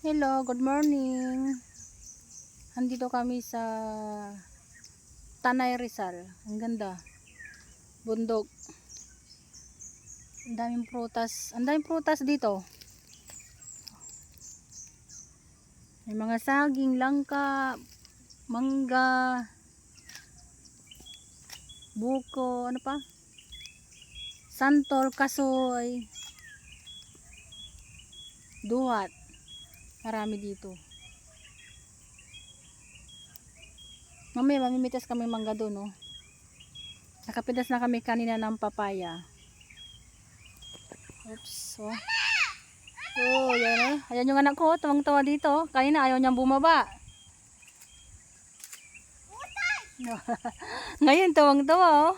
Hello, good morning. Andito kami sa Tanay Rizal. Ang ganda. Bundok. Ang daming prutas. Ang daming prutas dito. May mga saging, langka, mangga, buko, ano pa? Santol, kasoy, duhat. Marami dito. Mamaya mamimitas kami mangga doon, oh. Nakapitas na kami kanina ng papaya. Oops, oh. Oh, yan, oh. Ayan yung anak ko, tawang-tawa dito. Kanina ayaw niyang bumaba. Ngayon tawang-tawa, oh.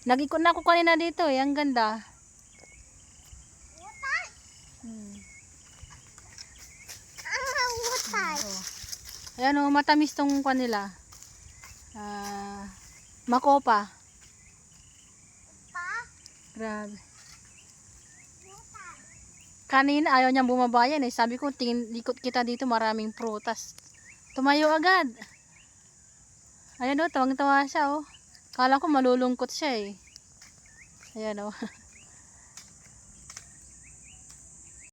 Nag-ikot na ako kanina dito, eh. Ang ganda. Oh. Ayan, oh, matamis tong kanila. Makopa. Grabe. Kanina ayaw niyang bumaba yan, eh. Sabi ko, likot kita dito, maraming prutas. Tumayo agad. Ayan, oh, tawang-tawa siya, oh. Kala ko malulungkot siya, eh. Ayan, oh.